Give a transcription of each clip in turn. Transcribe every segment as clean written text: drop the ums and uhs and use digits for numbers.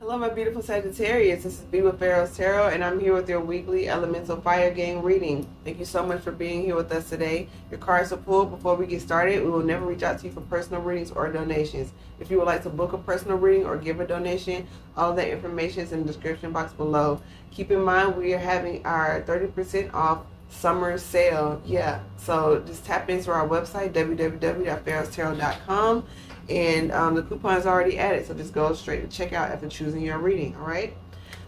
Hello, my beautiful Sagittarius. This is B with Pharaohs Tarot, and I'm here with your weekly Elemental Fire Gang reading. Thank you so much for being here with us today. Your cards are pulled. Before we get started, we will never reach out to you for personal readings or donations. If you would like to book a personal reading or give a donation, all of that information is in the description box below. Keep in mind, we are having our 30% off summer sale. Yeah, so just tap into our website, www.PharaohsTarot.com. And the coupon is already added, so just go straight to checkout after choosing your reading, all right?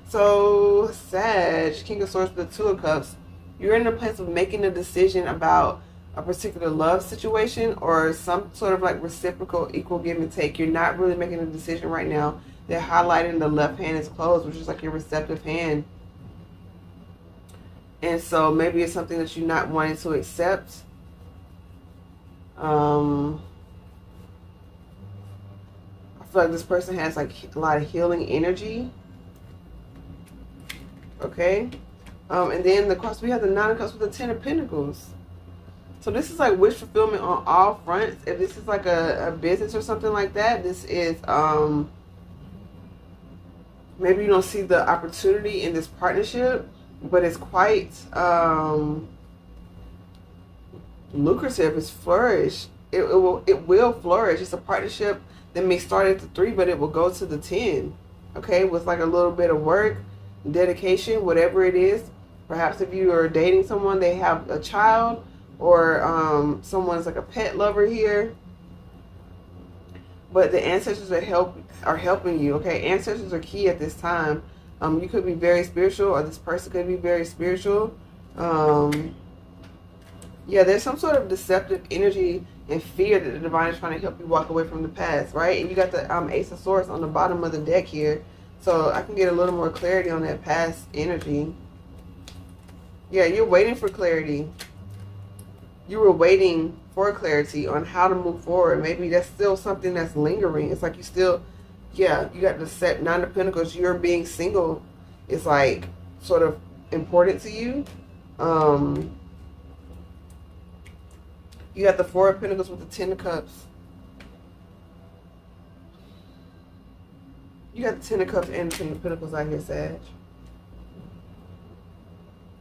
So, Sag, King of Swords with the Two of Cups, you're in a place of making a decision about a particular love situation or some sort of like reciprocal equal give and take. You're not really making a decision right now. They're highlighting the left hand is closed, which is like your receptive hand. And so maybe it's something that you're not wanting to accept. I feel like this person has like a lot of healing energy. Okay. And then the cross, we have the Nine of Cups with the Ten of Pentacles. So this is like wish fulfillment on all fronts. If this is like a business or something like that, this is maybe you don't see the opportunity in this partnership, but it's quite lucrative. It's flourish. It will flourish. It's a partnership that may start at the 3, but it will go to the 10. Okay, with like a little bit of work, dedication, whatever it is. Perhaps if you are dating someone, they have a child, or someone's like a pet lover here. But the ancestors are helping you. Okay, ancestors are key at this time. You could be very spiritual, or this person could be very spiritual. Yeah, there's some sort of deceptive energy and fear that the divine is trying to help you walk away from the past, right? And you got the Ace of Swords on the bottom of the deck here. So I can get a little more clarity on that past energy. Yeah, you're waiting for clarity. You were waiting for clarity on how to move forward. Maybe that's still something that's lingering. It's like you still, yeah, you got the set Nine of Pentacles. You're being single. It's like sort of important to you. You got the Four of Pentacles with the Ten of Cups. You got the Ten of Cups and the Ten of Pentacles out here, Sag.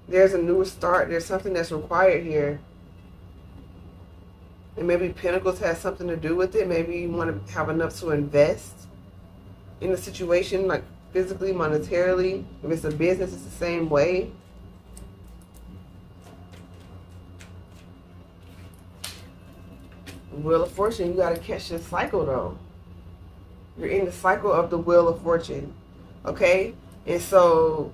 There's a new start. There's something that's required here. And maybe Pentacles has something to do with it. Maybe you want to have enough to invest in the situation, like physically, monetarily. If it's a business, it's the same way. Wheel of Fortune, you got to catch this cycle though. You're in the cycle of the Wheel of Fortune. Okay? And so,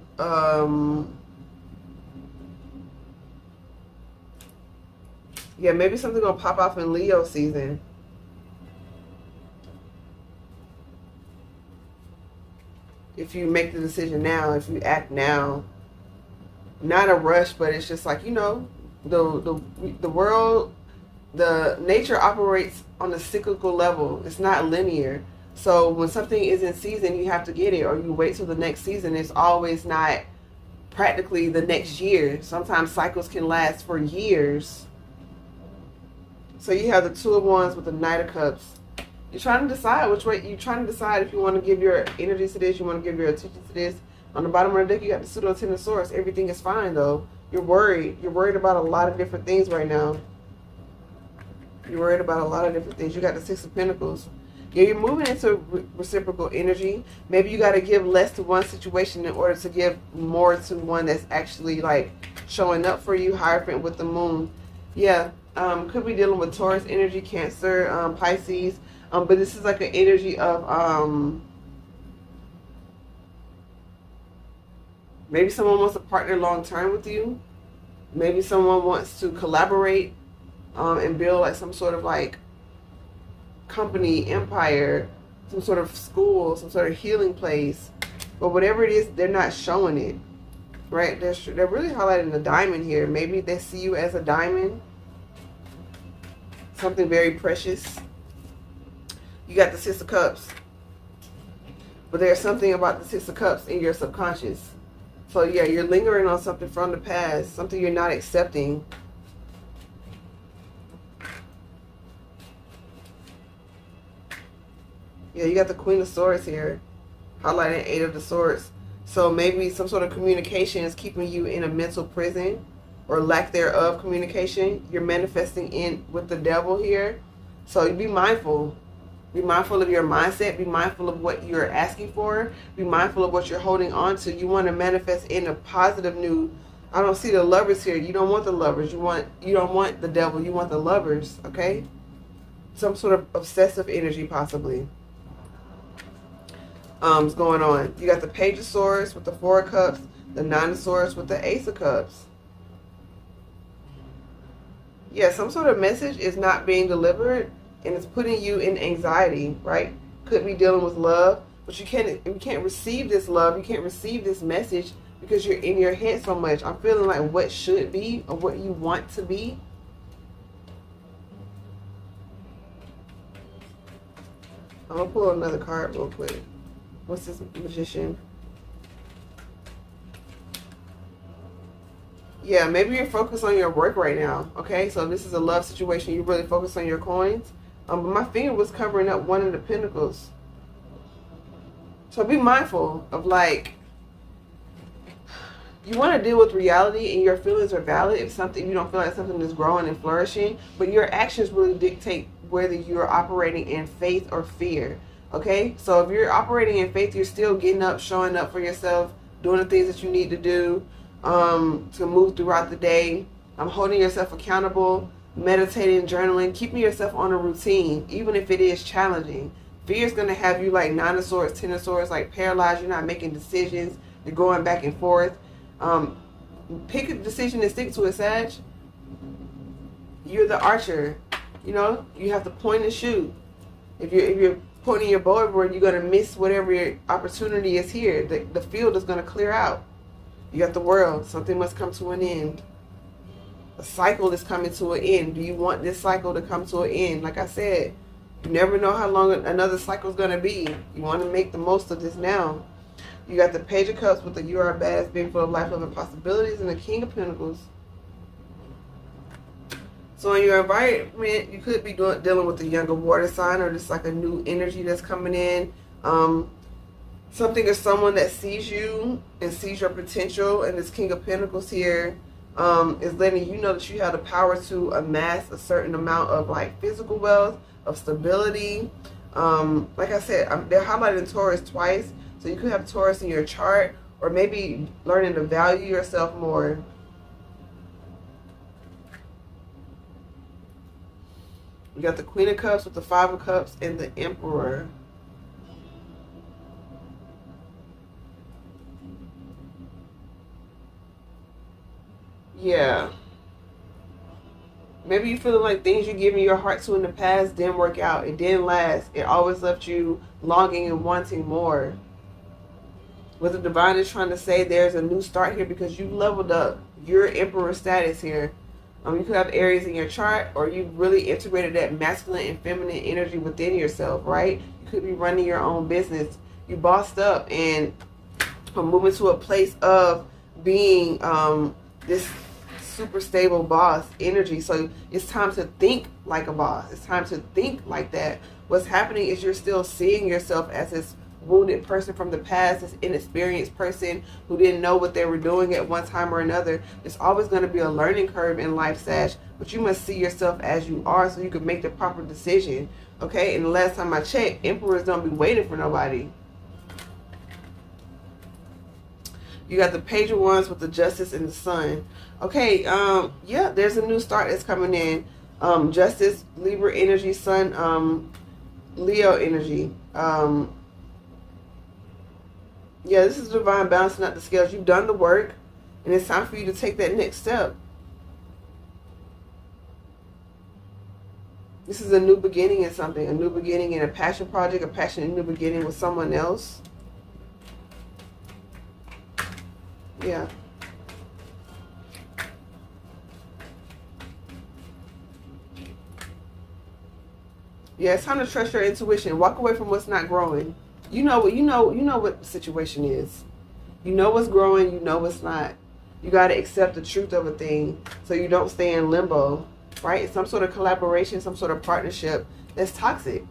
yeah, maybe something going to pop off in Leo season. If you make the decision now, if you act now. Not a rush, but it's just like, you know, the world, the nature operates on a cyclical level. It's not linear. So when something is in season, you have to get it, or you wait till the next season. It's always not practically the next year. Sometimes cycles can last for years. So you have the Two of Wands with the Knight of Cups. You're trying to decide which way. You're trying to decide if you want to give your energy to this, you want to give your attention to this. On the bottom of the deck, you got the Pseudo Ten of Swords. Everything is fine though. You're worried. You're worried about a lot of different things right now. You're worried about a lot of different things. You got the Six of Pentacles. Yeah, you're moving into reciprocal energy. Maybe you got to give less to one situation in order to give more to one that's actually like showing up for you. Hierophant with the Moon. Yeah, could be dealing with Taurus energy, Cancer, Pisces. But this is like an energy of maybe someone wants to partner long term with you. Maybe someone wants to collaborate and build like some sort of like company, empire, some sort of school, some sort of healing place. But whatever it is, they're not showing it, right? They're really highlighting the diamond here. Maybe they see you as a diamond, something very precious. You got the Six of Cups, but there's something about the Six of Cups in your subconscious. So yeah, you're lingering on something from the past, something you're not accepting. Yeah, you got the Queen of Swords here. highlighting 8 of the Swords. So maybe some sort of communication is keeping you in a mental prison, or lack thereof communication. You're manifesting in with the devil here. So be mindful. Be mindful of your mindset. Be mindful of what you're asking for. Be mindful of what you're holding on to. You want to manifest in a positive new. I don't see the Lovers here. You don't want the Lovers. You don't want the devil. You want the Lovers, okay? Some sort of obsessive energy possibly is going on. You got the Page of Swords with the 4 of Cups, the 9 of Swords with the Ace of Cups. Yeah, some sort of message is not being delivered, and it's putting you in anxiety, right? Could be dealing with love, but you can't receive this love. You can't receive this message because you're in your head so much. I'm feeling like what should be or what you want to be. I'm going to pull another card real quick. What's this Magician? Yeah, maybe you're focused on your work right now, okay? So this is a love situation. You really focus on your coins. But my finger was covering up 1 of the Pentacles. So be mindful of, like, you want to deal with reality, and your feelings are valid if you don't feel like something is growing and flourishing, but your actions really dictate whether you're operating in faith or fear, okay? So if you're operating in faith, you're still getting up, showing up for yourself, doing the things that you need to do to move throughout the day. Holding yourself accountable, meditating, journaling, keeping yourself on a routine, even if it is challenging. Fear is going to have you like 9 of Swords, 10 of Swords, like paralyzed. You're not making decisions. You're going back and forth. Pick a decision and stick to it, Sag. You're the archer. You know, you have to point and shoot. If you're pointing your bow everywhere, you're going to miss whatever your opportunity is here. The field is going to clear out. You got the World. Something must come to an end. A cycle is coming to an end. Do you want this cycle to come to an end? Like I said, you never know how long another cycle is going to be. You want to make the most of this now. You got the Page of Cups with the You Are a Badass Being full of life, love, and possibilities, and the King of Pentacles. So in your environment, you could be dealing with a younger water sign, or just like a new energy that's coming in. Something or someone that sees you and sees your potential, and this King of Pentacles here is letting you know that you have the power to amass a certain amount of like physical wealth, of stability. Like I said, they're highlighting Taurus twice, so you could have Taurus in your chart, or maybe learning to value yourself more. You got the Queen of Cups with the 5 of Cups and the Emperor. Yeah. Maybe you feeling like things you giving your heart to in the past didn't work out. It didn't last. It always left you longing and wanting more. What the Divine is trying to say, there's a new start here because you leveled up your Emperor status here. You could have Aries in your chart, or you really integrated that masculine and feminine energy within yourself, right? You could be running your own business. You bossed up and are moving to a place of being this super stable boss energy. So it's time to think like a boss. It's time to think like that. What's happening is you're still seeing yourself as this wounded person from the past, this inexperienced person who didn't know what they were doing at one time or another. There's always going to be a learning curve in life, Sag, but you must see yourself as you are so you can make the proper decision, okay? And the last time I checked, emperors don't be waiting for nobody. You got the Page of Wands with the Justice and the Sun. Okay, yeah, there's a new start that's coming in. Justice, Libra energy, Sun, Leo energy. Yeah, this is divine balancing out the scales. You've done the work, and it's time for you to take that next step. This is a new beginning in something, a new beginning in a passion project, a passionate new beginning with someone else. Yeah. Yeah, it's time to trust your intuition. Walk away from what's not growing. You know what the situation is. You know what's growing, you know what's not. You got to accept the truth of a thing so you don't stay in limbo, right? It's some sort of collaboration, some sort of partnership that's toxic.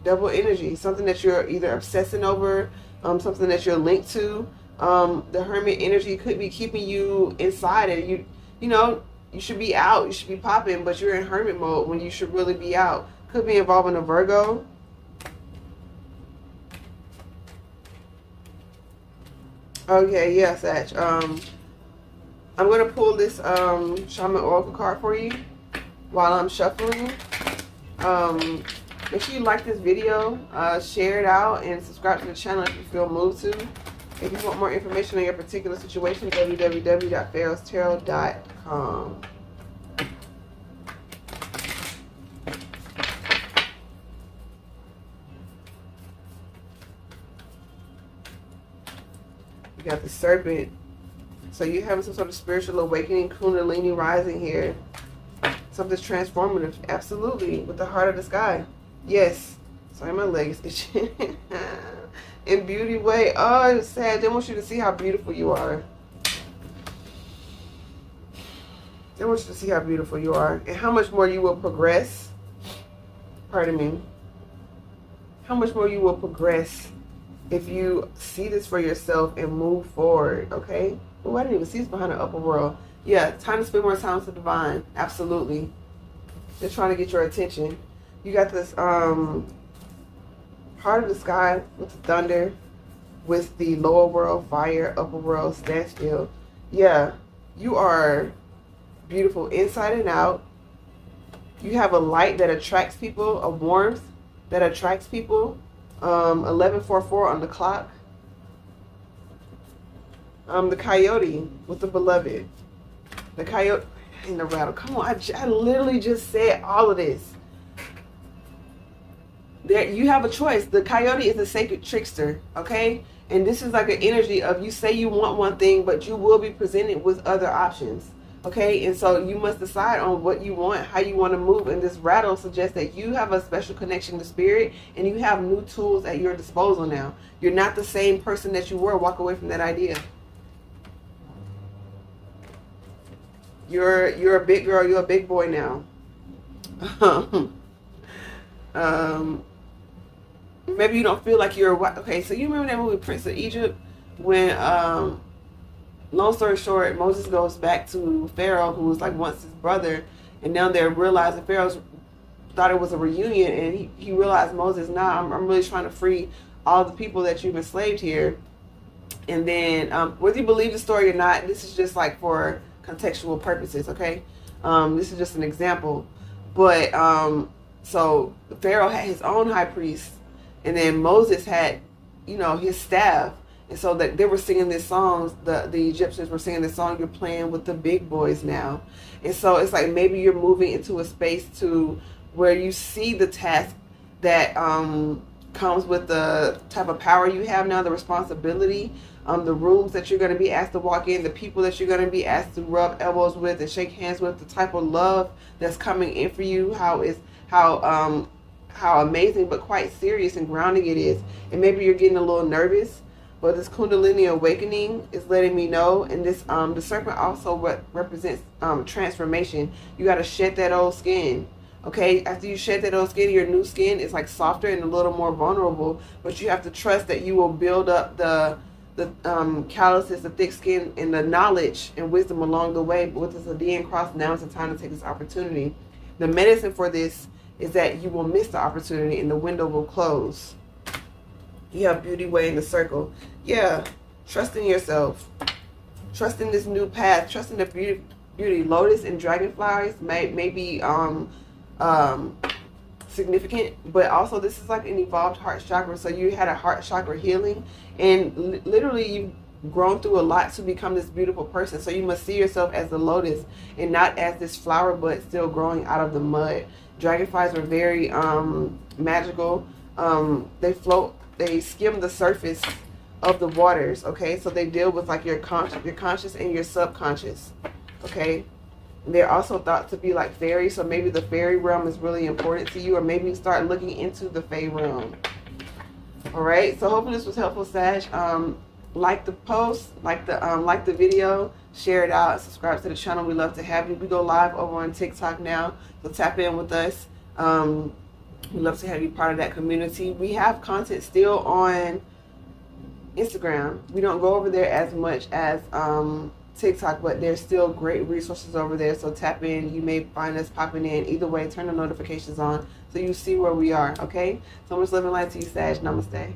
Double energy, something that you're either obsessing over, something that you're linked to. The hermit energy could be keeping you inside, and you know, you should be out, you should be popping, but you're in hermit mode when you should really be out. Could be involving a Virgo. Okay, yeah, Sag. I'm going to pull this Shaman Oracle card for you while I'm shuffling. Make sure you like this video, share it out, and subscribe to the channel if you feel moved to. If you want more information on your particular situation, www.PharaohsTarot.com. You got the Serpent. So you're having some sort of spiritual awakening, Kundalini rising here. Something's transformative. Absolutely. With the heart of the sky. Yes. Sorry, my leg is itching. In beauty way. Oh, it's sad. They want you to see how beautiful you are. They want you to see how beautiful you are. And how much more you will progress. Pardon me. How much more you will progress if you see this for yourself and move forward. Okay? Oh, I didn't even see this behind the upper world. Yeah, time to spend more time with the divine. Absolutely. They're trying to get your attention. You got this heart of the sky with the thunder, with the lower world fire, upper world standstill. Yeah, you are beautiful inside and out. You have a light that attracts people, a warmth that attracts people. 11:44 on the clock. The coyote with the beloved. The coyote in the rattle. Come on, I literally just said all of this. There, you have a choice. The coyote is a sacred trickster, okay? And this is like an energy of you say you want one thing, but you will be presented with other options, okay? And so you must decide on what you want, how you want to move. And this rattle suggests that you have a special connection to spirit, and you have new tools at your disposal now. You're not the same person that you were. Walk away from that idea. You're a big girl. You're a big boy now. Maybe you don't feel like you're okay. So you remember that movie Prince of Egypt when, long story short, Moses goes back to Pharaoh, who was like once his brother, and now they're realizing Pharaoh thought it was a reunion, and he realized Moses, nah, I'm really trying to free all the people that you've enslaved here. And then whether you believe the story or not, this is just like for contextual purposes, okay? This is just an example. But so Pharaoh had his own high priest, and then Moses had, you know, his staff. And so that they were singing this song, the Egyptians were singing this song, you're playing with the big boys now. And so it's like maybe you're moving into a space to where you see the task that comes with the type of power you have now, the responsibility, the rooms that you're going to be asked to walk in, the people that you're going to be asked to rub elbows with and shake hands with, the type of love that's coming in for you, how amazing but quite serious and grounding it is. And maybe you're getting a little nervous, but this Kundalini awakening is letting me know. And this the serpent also represents transformation. You got to shed that old skin. Okay, after you shed that old skin, your new skin is like softer and a little more vulnerable, but you have to trust that you will build up the calluses, the thick skin, and the knowledge and wisdom along the way. But with this Adian cross, now is the time to take this opportunity. The medicine for this is that you will miss the opportunity and the window will close. You have beauty weighing the circle. Yeah, trust in yourself. Trust in this new path. Trust in the beauty. Lotus and dragonflies may be significant, but also this is like an evolved heart chakra. So you had a heart chakra healing, and literally you've grown through a lot to become this beautiful person. So you must see yourself as the lotus and not as this flower bud still growing out of the mud. Dragonflies are very magical. They float, they skim the surface of the waters, okay? So they deal with like your conscious and your subconscious, okay? They're also thought to be like fairies, so maybe the fairy realm is really important to you, or maybe start looking into the fae realm. All right, so hopefully this was helpful, Sag. Like the post, like the video, share it out, subscribe to the channel. We love to have you. We go live over on TikTok now, so tap in with us. We love to have you part of that community. We have content still on Instagram. We don't go over there as much as TikTok, but there's still great resources over there. So tap in. You may find us popping in. Either way, turn the notifications on so you see where we are. Okay. So much love and light to you, Sag. Namaste.